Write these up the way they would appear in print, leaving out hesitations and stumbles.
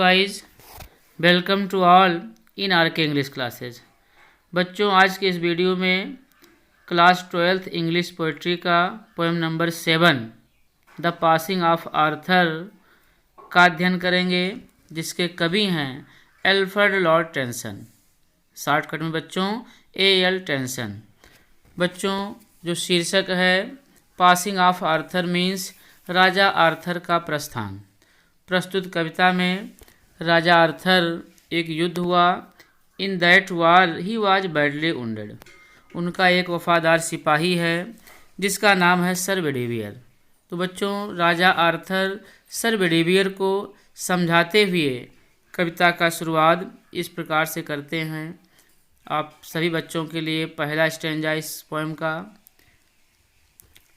Wise welcome to all in R K English classes. बच्चों, आज के इस वीडियो में क्लास 12th इंग्लिश पोइट्री का poem number 7 the passing of Arthur का अध्ययन करेंगे, जिसके कवि हैं एल्फ्रेड लॉर्ड टेंसन। शॉर्टकट में बच्चों AL टेंसन। बच्चों, जो शीर्षक है passing of Arthur means Raja Arthur का प्रस्थान। प्रस्तुत कविता में राजा आर्थर एक युद्ध हुआ। In that war he was badly wounded. उनका एक वफादार सिपाही है जिसका नाम है सर बेडिवियर। तो बच्चों, राजा आर्थर सर बेडिवियर को समझाते हुए कविता का शुरुआत इस प्रकार से करते हैं। आप सभी बच्चों के लिए पहला स्टैंजा इस पोएम का।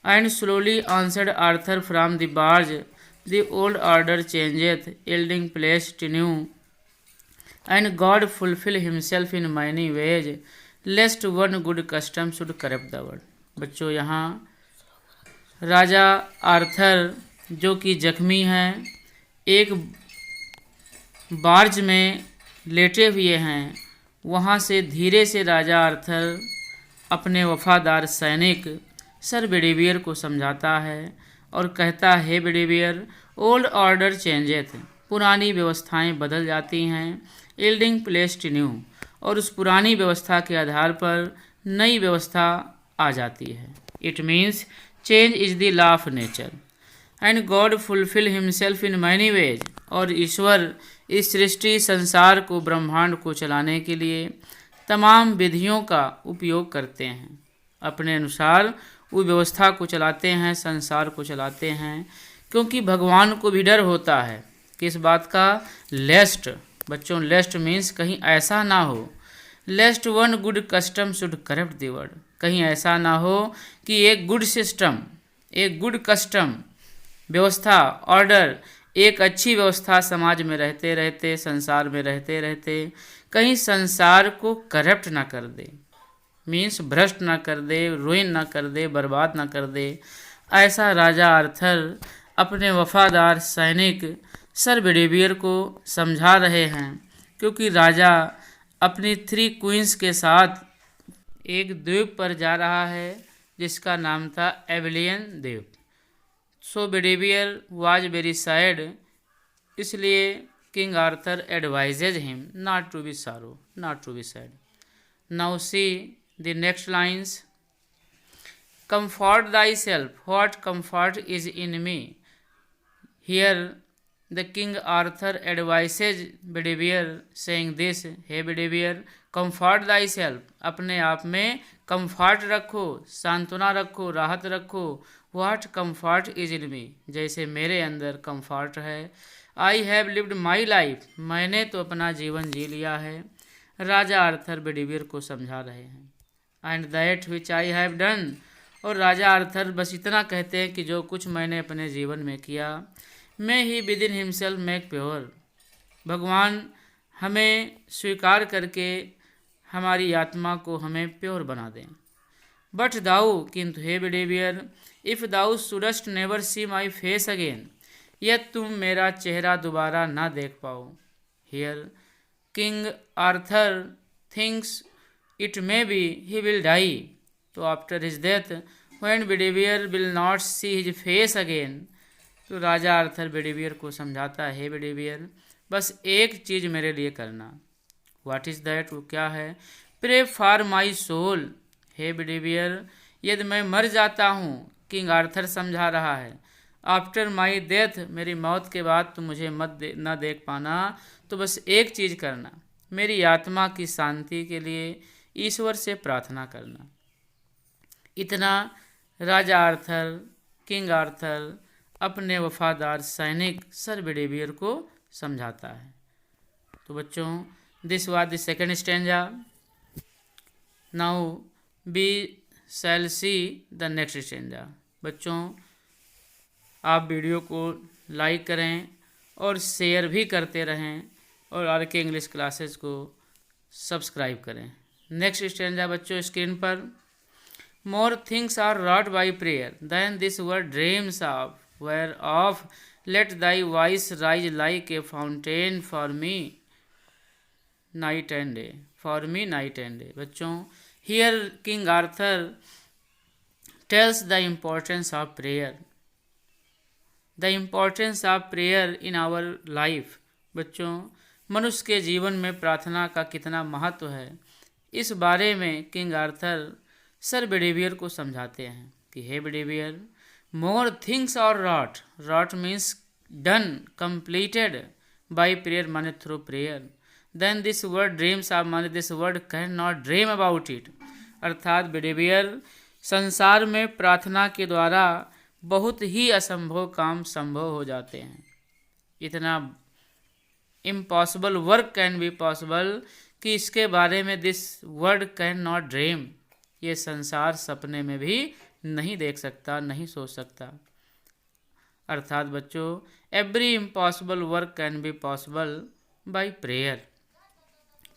And slowly answered Arthur from the barge, the old order changeth, yielding place to new, and God fulfill himself in many ways, lest one good custom should corrupt the world। बच्चों, यहाँ राजा Arthur जो कि जख्मी हैं, एक barge में लेटे हुए हैं। वहाँ से धीरे से राजा आर्थर अपने वफादार सैनिक सर बेडिवियर को समझाता है और कहता है, बेडिवियर, ओल्ड ऑर्डर चेंजेथ, पुरानी व्यवस्थाएं बदल जाती हैं, यील्डिंग प्लेस टू न्यू, और उस पुरानी व्यवस्था के आधार पर नई व्यवस्था आ जाती है। It means change is the law of nature and God fulfil himself in many ways. और ईश्वर इस सृष्टि संसार को, ब्रह्मांड को चलाने के लिए तमाम विधियों का उपयोग करते हैं। अपने अनुसार वो व्यवस्था को चलाते हैं, संसार को चलाते हैं, क्योंकि भगवान को भी डर होता है किस बात का? लेस्ट। बच्चों, लेस्ट मीन्स कहीं ऐसा ना हो, lest one good custom should corrupt the world, कहीं ऐसा ना हो कि एक गुड सिस्टम, एक गुड कस्टम, व्यवस्था, ऑर्डर, एक अच्छी व्यवस्था समाज में रहते रहते, संसार में रहते रहते कहीं संसार को करप्ट ना कर दे, मीन्स भ्रष्ट ना कर दे, रुइन ना कर दे, बर्बाद ना कर दे। ऐसा राजा आर्थर अपने वफादार सैनिक सर बेडिवियर को समझा रहे हैं, क्योंकि राजा अपनी 3 क्वींस के साथ एक द्वीप पर जा रहा है जिसका नाम था एबिलियन द्वीप। So Bedivere was very sad, इसलिए king Arthur advises him not to be sorrow, not to be sad. Now see the next lines. Comfort thyself, what comfort is in me? Here the King Arthur advises Bedivere saying this, हे Bedivere, comfort thyself, अपने आप में comfort रखो, सांत्वना रखो, राहत रखो। what comfort is in me, जैसे मेरे अंदर comfort है। I have lived my life, मैंने तो अपना जीवन जी लिया है। राजा आर्थर बेडिवियर को समझा रहे हैं। And that which I have done, और राजा आर्थर बस इतना कहते हैं कि जो कुछ मैंने अपने जीवन में किया, मैं ही within himself make pure, भगवान हमें स्वीकार करके हमारी आत्मा को हमें प्योर बना दें। बट दाऊ, किंतु हे Bedivere, if thou shouldst never see my face again, यदि तुम मेरा चेहरा दोबारा ना देख पाओ। Here King Arthur thinks it may be he will die, तो after his death when Bedivere will not see his face again, तो राजा आर्थर बेडिवियर को समझाता है, बेडिवियर, बस एक चीज़ मेरे लिए करना। व्हाट इज़ दैट, वो क्या है? प्रे फॉर माई सोल, हे बेडिवियर, यदि मैं मर जाता हूँ, किंग आर्थर समझा रहा है, आफ्टर माई डेथ, मेरी मौत के बाद तुम मुझे न देख पाना, तो बस एक चीज़ करना, मेरी आत्मा की शांति के लिए ईश्वर से प्रार्थना करना। इतना राजा आर्थर, किंग आर्थर अपने वफादार सैनिक सर बेडिवियर को समझाता है। तो बच्चों, this was the second stanza. Now we shall see the next stanza. बच्चों, आप वीडियो को लाइक करें और शेयर भी करते रहें, और आर के इंग्लिश क्लासेस को सब्सक्राइब करें। नेक्स्ट स्टैंजा बच्चों स्क्रीन पर। More things are wrought by prayer then this world dreams of wherefore let thy voice rise like a fountain for me night and day, for me night and day. बच्चों, here King Arthur tells the importance of prayer, the importance of prayer in our life. बच्चों, मनुष्य के जीवन में प्रार्थना का कितना महत्व है, इस बारे में किंग आर्थर सर बेडेवियर को समझाते हैं कि हे Bedivere, more things are wrought, wrought means done, completed by prayer माने through prayer, then this world dreams of माने this world can not dream about it. अर्थात बेडेवियर, संसार में प्रार्थना के द्वारा बहुत ही असंभव काम संभव हो जाते हैं। इतना impossible work can be possible कि इसके बारे में this world can not dream, ये संसार सपने में भी नहीं देख सकता, नहीं सोच सकता। अर्थात बच्चों, every impossible work can be possible by prayer,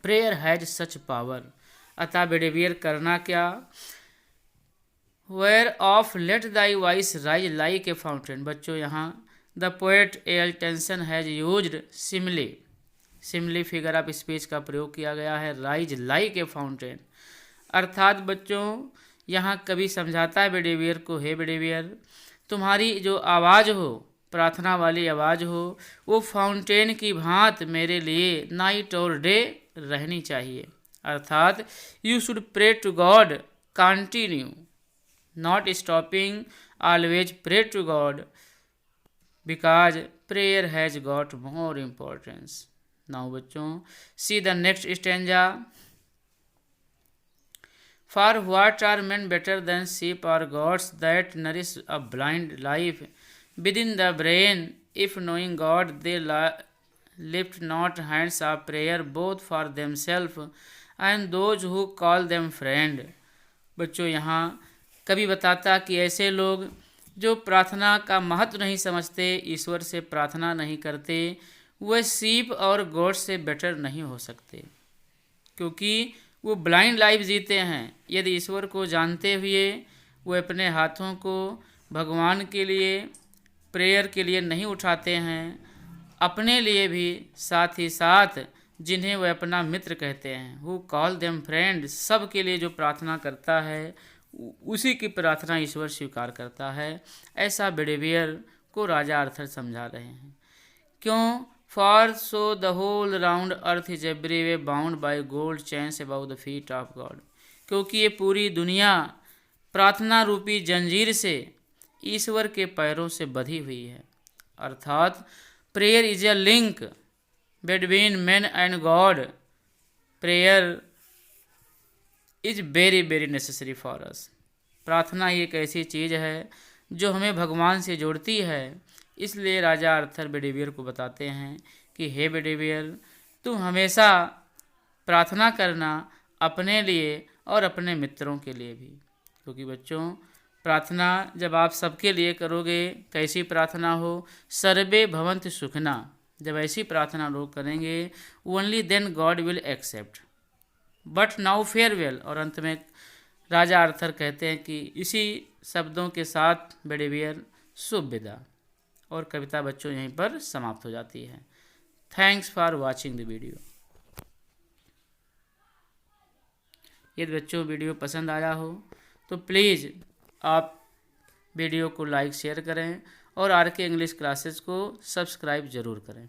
prayer has such power. अतः बेडेवियर करना क्या, wherefore let thy voice rise like a fountain. बच्चों, यहाँ the poet A L. Tennyson has used simile, simile figure of speech का प्रयोग किया गया है, राइज लाइक ए फाउंटेन। अर्थात बच्चों, यहाँ कवि समझाता है बेडेवियर को, हे बेडेवियर, तुम्हारी जो आवाज़ हो, प्रार्थना वाली आवाज़ हो, वो फाउंटेन की भांत मेरे लिए नाइट और डे रहनी चाहिए। अर्थात you should pray to God continue, not stopping, always pray to God because prayer has got more importance. Now बच्चों, see the next stanza. For what are men better than sheep or goats that nourish a blind life within the brain, if knowing God they lift not hands of prayer both for themselves and those who call them friend. बच्चों, यहाँ कभी बताता कि ऐसे लोग जो प्रार्थना का महत्व नहीं समझते, ईश्वर से प्रार्थना नहीं करते, वह सीप और गोट से बेटर नहीं हो सकते, क्योंकि वो ब्लाइंड लाइफ जीते हैं। यदि ईश्वर को जानते हुए वो अपने हाथों को भगवान के लिए, प्रेयर के लिए नहीं उठाते हैं, अपने लिए भी, साथ ही साथ जिन्हें वह अपना मित्र कहते हैं, हु कॉल देम फ्रेंड, सब के लिए जो प्रार्थना करता है उसी की प्रार्थना ईश्वर स्वीकार करता है। ऐसा बेडेवियर को राजा आर्थर समझा रहे हैं। क्यों, for so the whole round earth is every way bound by gold chains about the feet of God, क्योंकि ये पूरी दुनिया प्रार्थना रूपी जंजीर से ईश्वर के पैरों से बंधी हुई है। अर्थात prayer is a link between man and God, prayer is very very necessary for us. प्रार्थना एक ऐसी चीज़ है जो हमें भगवान से जोड़ती है। इसलिए राजा आर्थर बेडेवियर को बताते हैं कि हे बेडेवियर, तुम हमेशा प्रार्थना करना अपने लिए और अपने मित्रों के लिए भी, क्योंकि बच्चों, प्रार्थना जब आप सबके लिए करोगे, कैसी प्रार्थना हो, सर्वे भवन्तु सुखिनः, जब ऐसी प्रार्थना लोग करेंगे, only then God will accept, but now farewell. और अंत में राजा आर्थर कहते हैं कि इसी शब्दों के साथ बेडेवियर शुभ विदा। और कविता बच्चों यहीं पर समाप्त हो जाती है। Thanks for watching the video. यदि बच्चों वीडियो पसंद आया हो तो प्लीज़ आप वीडियो को लाइक शेयर करें और आर के इंग्लिश क्लासेस को सब्सक्राइब ज़रूर करें।